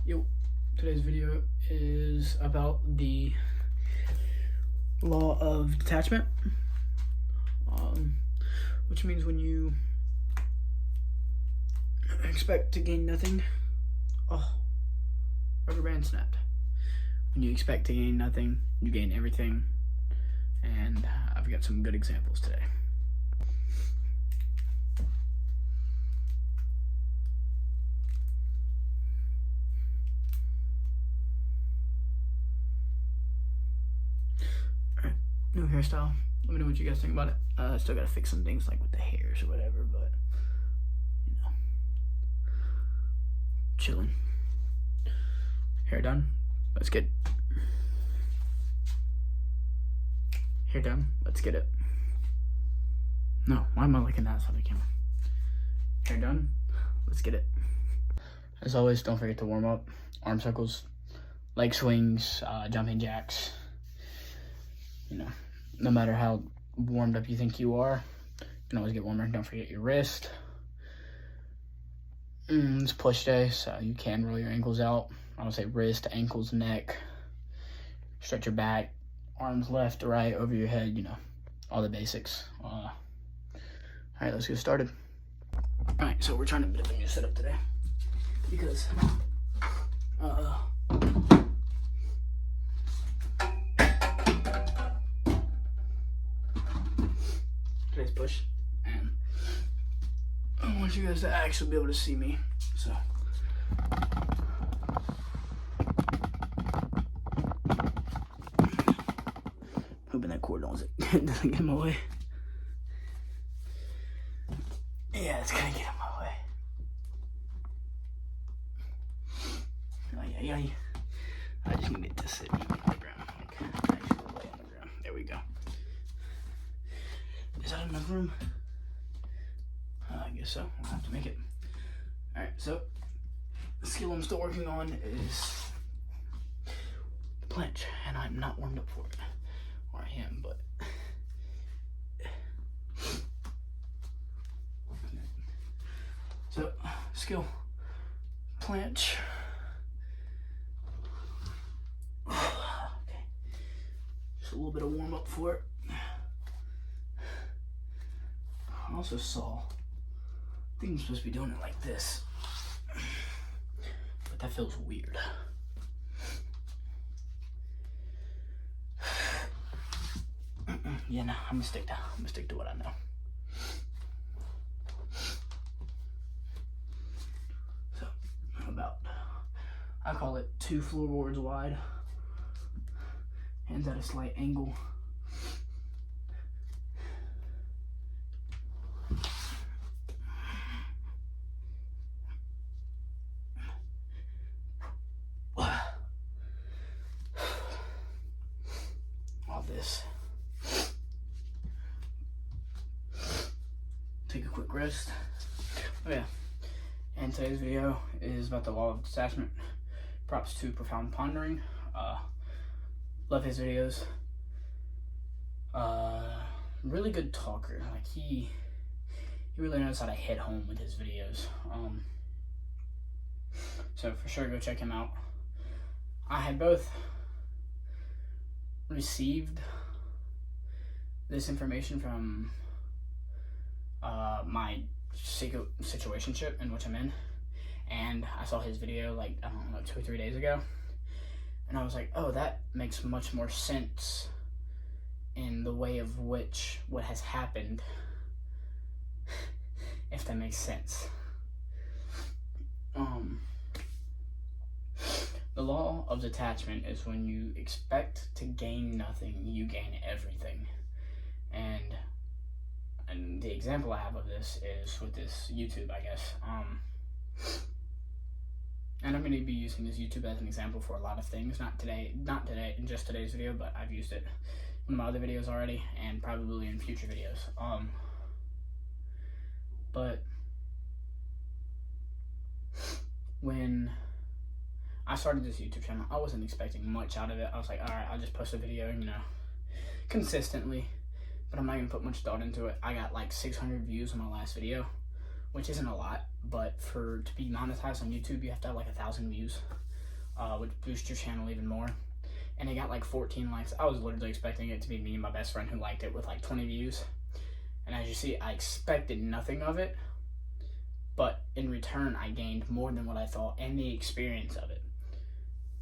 Yo, today's video is about the law of detachment, which means when you expect to gain nothing, rubber band snapped. When you expect to gain nothing, you gain everything, and I've got some good examples today. Alright, new hairstyle. Let me know what you guys think about it. I still gotta fix some things like with the hairs or whatever, but you know, chilling. Hair done. Let's get hair done. Let's get it. No, why am I looking at that side of the camera? Hair done. Let's get it. As always, don't forget to warm up. Arm circles, leg swings, jumping jacks. You know, no matter how warmed up you think you are, you can always get warmer. Don't forget your wrist. It's push day, so you can roll your ankles out. I would say wrist, ankles, neck. Stretch your back, arms left to right, over your head, you know, all the basics. All right, let's get started. All right, so we're trying a bit of a new setup today because today's push, and I want you guys to actually be able to see me, so. Hoping that cord doesn't get in my way. Yeah, it's gonna get in my way. Oh, yeah. I just need to sit on the ground. Like, actually lay on the ground. There we go. Is that enough room? I guess so. I'll have to make it. Alright, so the skill I'm still working on is the planche, and I'm not warmed up for it. Or I am, but so skill planche. Okay, just a little bit of warm up for it. I also saw, I think I'm supposed to be doing it like this, but that feels weird. Yeah, no, I'm gonna stick to what I know. So, I call it 2 floorboards wide, hands at a slight angle. All this. Take a quick rest. Oh yeah, and today's video is about the law of detachment. Props to Profound Pondering. Love his videos. Really good talker. Like he really knows how to hit home with his videos. So for sure, go check him out. I had both received this information from my situationship in which I'm in, and I saw his video like, I don't know, 2 or 3 days ago, and I was like, oh, that makes much more sense in the way of which what has happened, if that makes sense. The law of detachment is when you expect to gain nothing, you gain everything. And the example I have of this is with this YouTube, I guess. And I'm going to be using this YouTube as an example for a lot of things. Not today, in just today's video, but I've used it in my other videos already, and probably in future videos. But when I started this YouTube channel, I wasn't expecting much out of it. I was like, alright, I'll just post a video, you know, consistently, but I'm not going to put much thought into it. I got like 600 views on my last video, which isn't a lot, but to be monetized on YouTube, you have to have like 1,000 views. which boosts your channel even more. And it got like 14 likes. I was literally expecting it to be me and my best friend who liked it with like 20 views. And as you see, I expected nothing of it. But in return, I gained more than what I thought and the experience of it.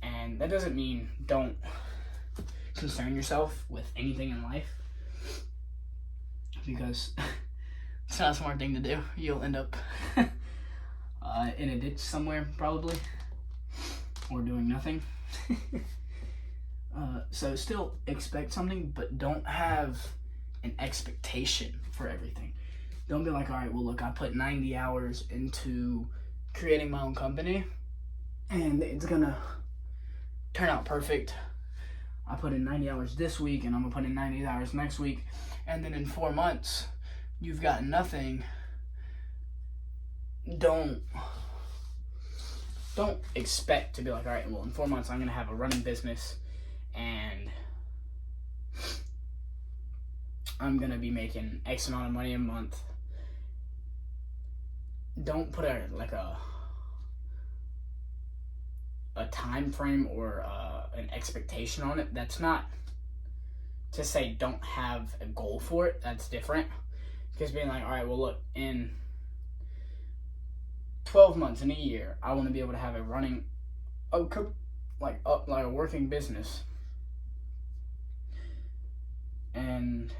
And that doesn't mean don't concern yourself with anything in life, because it's not a smart thing to do. You'll end up in a ditch somewhere, probably, or doing nothing. So still expect something, but don't have an expectation for everything. Don't be like, all right, well, look, I put 90 hours into creating my own company, and it's gonna turn out perfect. I put in 90 hours this week, and I'm gonna put in 90 hours next week, and then in 4 months, you've got nothing. Don't expect to be like, all right, well, in 4 months, I'm gonna have a running business, and I'm gonna be making X amount of money a month. Don't put a time frame or an expectation on it. That's not to say don't have a goal for it. That's different. Because being like, all right, well, look, in 12 months, in a year, I want to be able to have a working business, and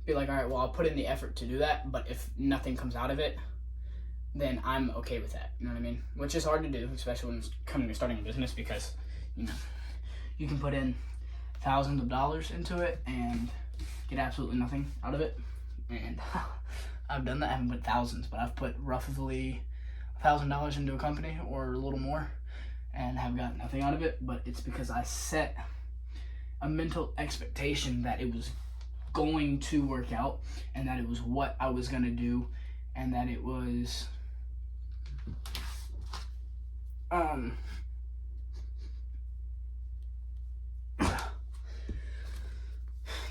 be like, all right, well, I'll put in the effort to do that, but if nothing comes out of it, then I'm okay with that. You know what I mean? Which is hard to do, especially when it's coming to starting a business, because, you know, you can put in thousands of dollars into it and get absolutely nothing out of it. And I've done that. I haven't put thousands, but I've put roughly $1,000 into a company or a little more and have got nothing out of it. But it's because I set a mental expectation that it was going to work out, and that it was what I was going to do, and that it was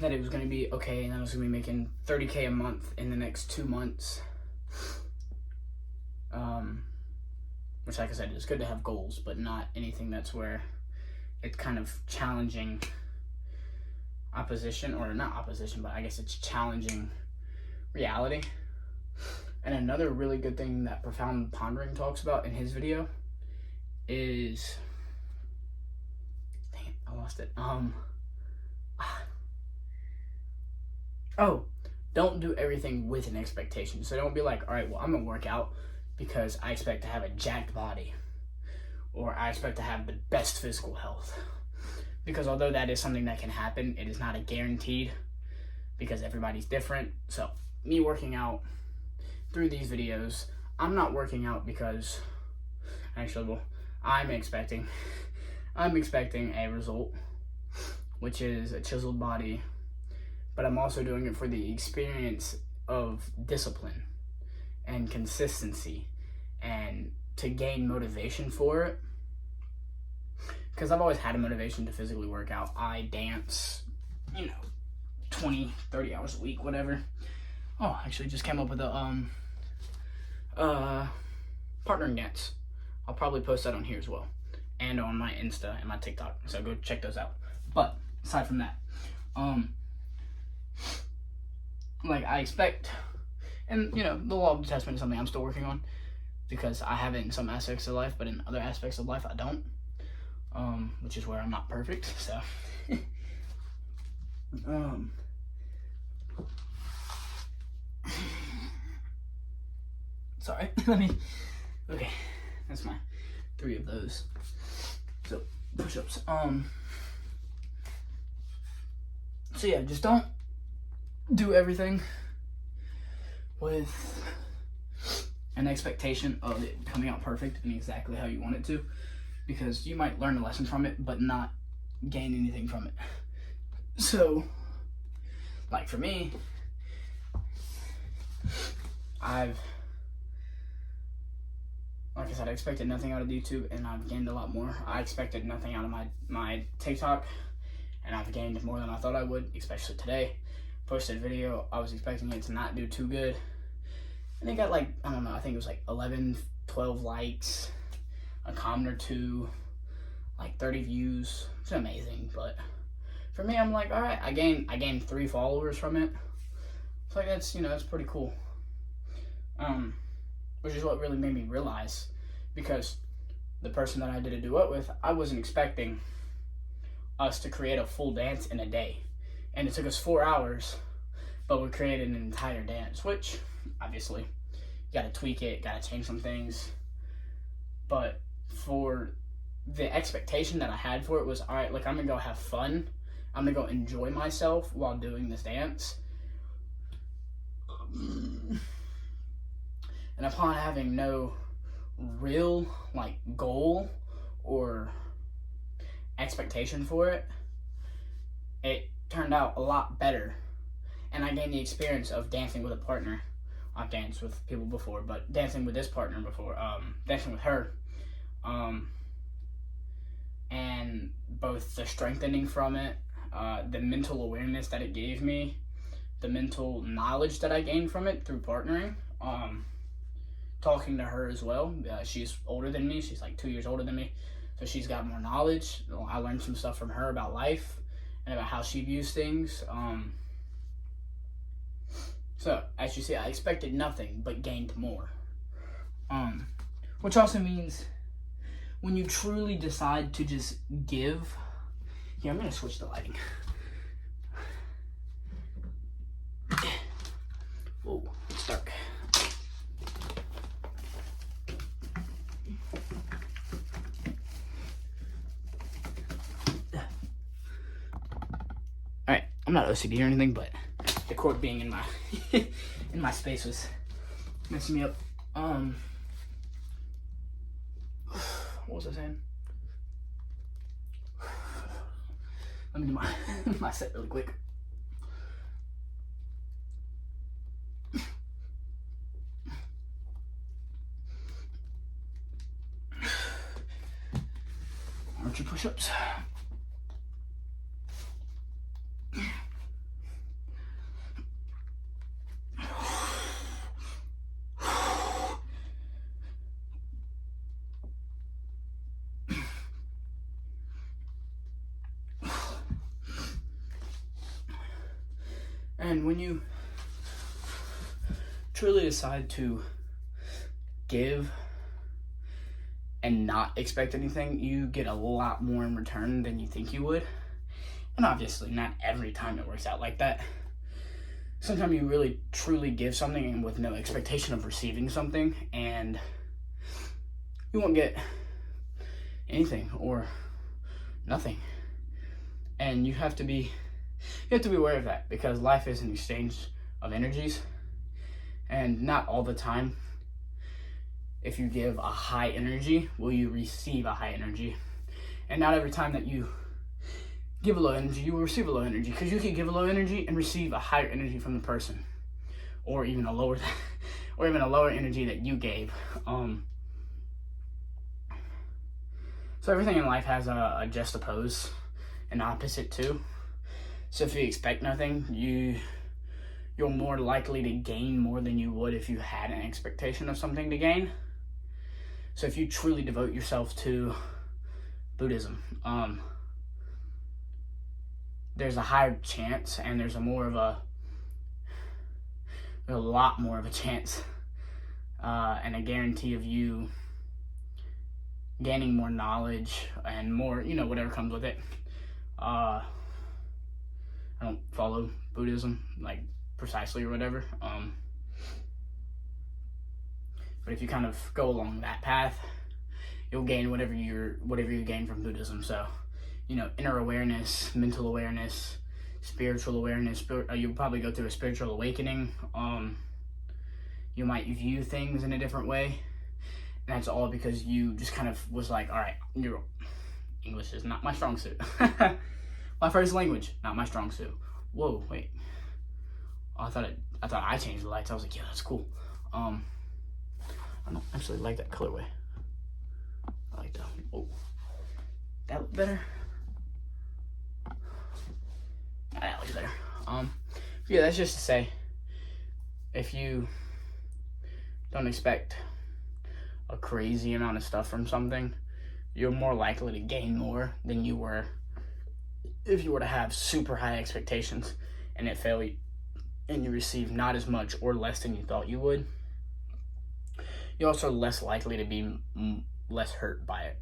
that it was going to be okay, and I was going to be making $30K a month in the next 2 months. Which, like I said, it's good to have goals, but not anything that's where it's kind of challenging opposition, or not opposition, but I guess it's challenging reality. And another really good thing that Profound Pondering talks about in his video is, dang it, I lost it. Don't do everything with an expectation. So don't be like, all right, well, I'm gonna work out because I expect to have a jacked body, or I expect to have the best physical health. Because although that is something that can happen, it is not a guaranteed, because everybody's different. So me working out through these videos, I'm not working out because, actually, well, I'm expecting a result, which is a chiseled body, but I'm also doing it for the experience of discipline and consistency, and to gain motivation for it. Because I've always had a motivation to physically work out. I dance, 20, 30 hours a week, whatever. Oh, actually just came up with a partnering dance. I'll probably post that on here as well, and on my Insta and my TikTok, so go check those out. But aside from that, I expect, and the law of detachment is something I'm still working on, because I have it in some aspects of life, but in other aspects of life I don't, which is where I'm not perfect. So sorry, okay, that's my 3 of those. So push-ups. So yeah, just don't do everything with an expectation of it coming out perfect and exactly how you want it to, because you might learn a lesson from it but not gain anything from it. So, like for me, like I said, I expected nothing out of YouTube, and I've gained a lot more. I expected nothing out of my TikTok, and I've gained more than I thought I would, especially today. Posted a video, I was expecting it to not do too good, and it got I don't know, I think it was 11, 12 likes, a comment or 2, like 30 views. It's amazing, but for me, I'm like, all right, I gained 3 followers from it. It's like, that's, that's pretty cool. Which is what really made me realize, because the person that I did a duet with, I wasn't expecting us to create a full dance in a day. And it took us 4 hours, but we created an entire dance, which obviously you gotta tweak it, gotta change some things. But for the expectation that I had for it was, all right, like, I'm gonna go have fun. I'm gonna go enjoy myself while doing this dance. And upon having no real, like, goal or expectation for it, it turned out a lot better. And I gained the experience of dancing with a partner. I've danced with people before, but dancing with this partner before, dancing with her. And both the strengthening from it, the mental awareness that it gave me, the mental knowledge that I gained from it through partnering, talking to her as well. She's older than me. She's like 2 years older than me. So she's got more knowledge. I learned some stuff from her about life and about how she views things. So, as you see, I expected nothing but gained more. Which also means when you truly decide to just give... Yeah, I'm going to switch the lighting. Whoa, it's dark. Alright, I'm not OCD or anything, but the cord being in my in my space was messing me up. What was I saying? Let me do my set really quick. Archer push-ups. And when you truly decide to give and not expect anything, you get a lot more in return than you think you would. And obviously, not every time it works out like that. Sometimes you really truly give something and with no expectation of receiving something, and you won't get anything or nothing. And you have to be aware of that, because life is an exchange of energies, and not all the time, if you give a high energy, will you receive a high energy. And not every time that you give a low energy, you will receive a low energy, because you can give a low energy and receive a higher energy from the person, or even a lower or even a lower energy that you gave. So everything in life has a just oppose, an opposite too. So if you expect nothing, you're more likely to gain more than you would if you had an expectation of something to gain. So if you truly devote yourself to Buddhism, there's a higher chance, and there's a lot more of a chance, and a guarantee of you gaining more knowledge and more, whatever comes with it. I don't follow Buddhism, like, precisely or whatever. But if you kind of go along that path, you'll gain whatever you gain from Buddhism. So, inner awareness, mental awareness, spiritual awareness. You'll probably go through a spiritual awakening. You might view things in a different way. And that's all because you just kind of was like, all right, English is not my strong suit. My first language, not my strong suit. Whoa, wait. Oh, I thought I changed the lights. I was like, yeah, that's cool. I don't actually like that colorway. I like that. Oh, that look better. That looks better. Yeah, that's just to say, if you don't expect a crazy amount of stuff from something, you're more likely to gain more than you were if you were to have super high expectations and it fail and you receive not as much or less than you thought you would. You're also less likely to be less hurt by it,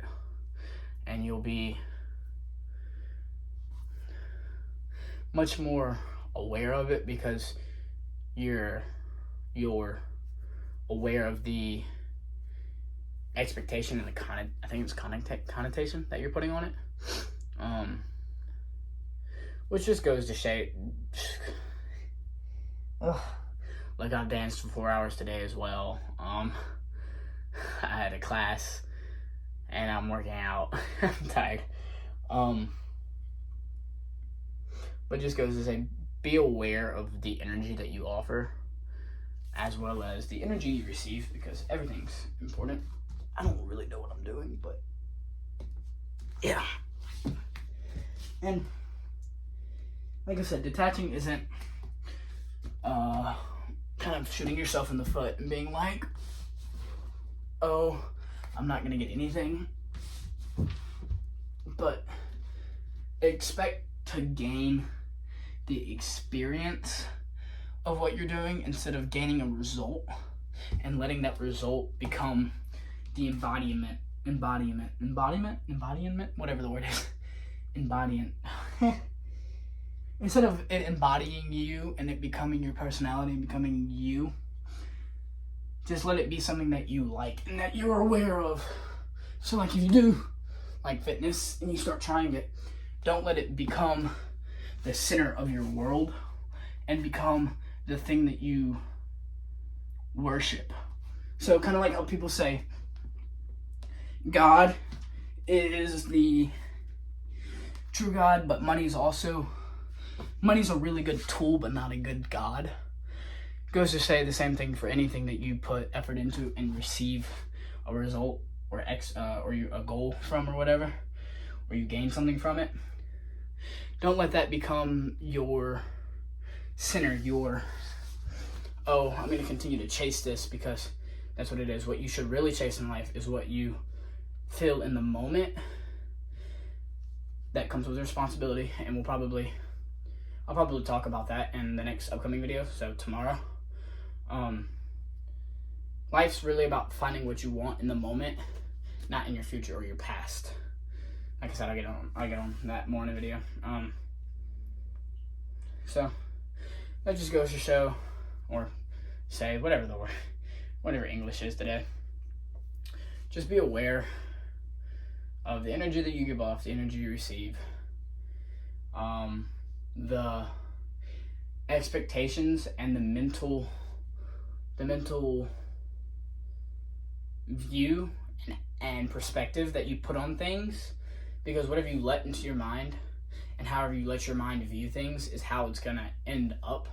and you'll be much more aware of it because you're aware of the expectation and the connotation that you're putting on it. Which just goes to show, like I've danced for 4 hours today as well. I had a class and I'm working out. I'm tired. But just goes to say, be aware of the energy that you offer as well as the energy you receive, because everything's important. I don't really know what I'm doing, but yeah. And like I said, detaching isn't kind of shooting yourself in the foot and being like, oh, I'm not gonna get anything. But expect to gain the experience of what you're doing instead of gaining a result and letting that result become the embodiment, whatever the word is, embodiment. Instead of it embodying you and it becoming your personality and becoming you, just let it be something that you like and that you're aware of. So like if you do like fitness and you start trying it, don't let it become the center of your world and become the thing that you worship. So kind of like how people say God is the true God, but money's a really good tool, but not a good God. Goes to say the same thing for anything that you put effort into and receive a result or a goal from or whatever, or you gain something from it. Don't let that become your center, I'm going to continue to chase this because that's what it is. What you should really chase in life is what you feel in the moment. That comes with responsibility, and I'll probably talk about that in the next upcoming video, so tomorrow. Life's really about finding what you want in the moment, not in your future or your past. Like I said, I'll get on that more in a video. So that just goes to show, or say, whatever English is today. Just be aware of the energy that you give off, the energy you receive, the expectations and the mental view and perspective that you put on things, because whatever you let into your mind and however you let your mind view things is how it's gonna end up.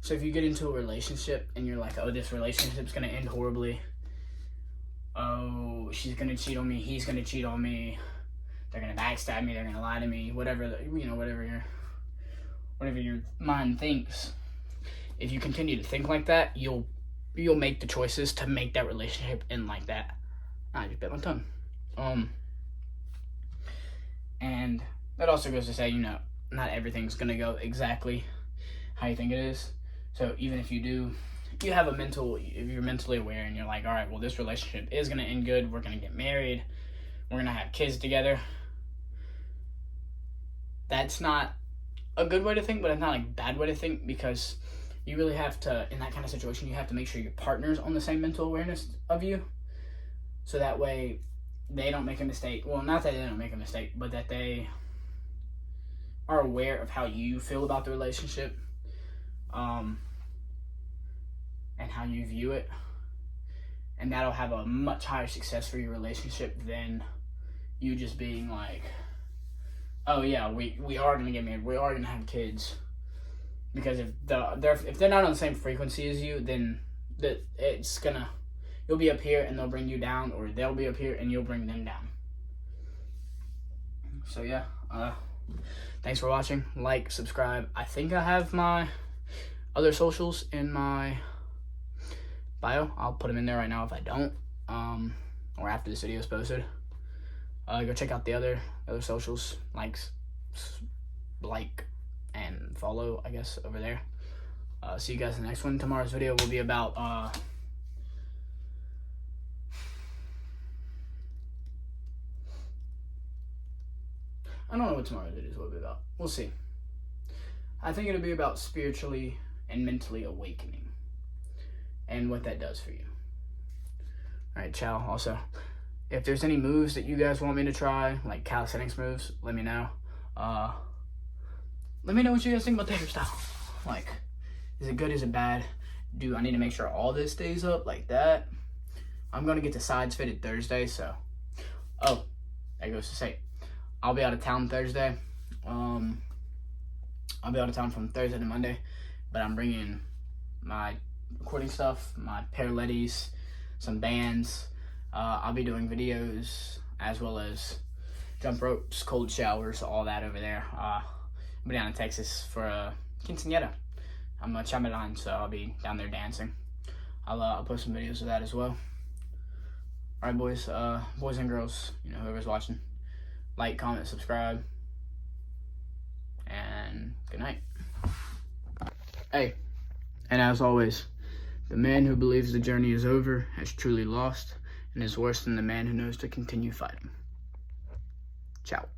So if you get into a relationship and you're like, oh, this relationship's gonna end horribly, oh, she's gonna cheat on me, he's gonna cheat on me, they're gonna backstab me, they're gonna lie to me, whatever your mind thinks. If you continue to think like that, you'll make the choices to make that relationship end like that. I just bit my tongue. And that also goes to say, not everything's gonna go exactly how you think it is. So even if you have if you're mentally aware and you're like, all right, well, this relationship is gonna end good, we're gonna get married, we're gonna have kids together. That's not a good way to think, but it's not a bad way to think, because you really have to, in that kind of situation, you have to make sure your partner's on the same mental awareness of you. So that way they don't make a mistake. Well, not that they don't make a mistake, but that they are aware of how you feel about the relationship, and how you view it. And that'll have a much higher success for your relationship than you just being like, oh yeah, we are going to get married, we are going to have kids. Because if they're not on the same frequency as you, then you'll be up here and they'll bring you down, or they'll be up here and you'll bring them down. So yeah, thanks for watching. Like, subscribe. I think I have my other socials in my bio. I'll put them in there right now if I don't, or after this video is posted. Go check out the other socials, like and follow, I guess, over there. See you guys in the next one. Tomorrow's video will be about I don't know what tomorrow's video will be about. We'll see. I think it'll be about spiritually and mentally awakening and what that does for you. Alright, ciao. Also, if there's any moves that you guys want me to try, like calisthenics moves, let me know. Let me know what you guys think about the hairstyle. Like, is it good? Is it bad? Do I need to make sure all this stays up like that? I'm gonna get the sides fitted Thursday, so. Oh, that goes to say, I'll be out of town Thursday. I'll be out of town from Thursday to Monday, but I'm bringing my recording stuff, my parallettes, some bands. I'll be doing videos as well as jump ropes, cold showers, all that over there. I'll be down in Texas for a quinceañera. I'm a chambelán, so I'll be down there dancing. I'll post some videos of that as well. Alright, boys and girls, you know, whoever's watching, like, comment, subscribe, and good night. Hey, and as always, the man who believes the journey is over has truly lost and is worse than the man who knows to continue fighting. Ciao.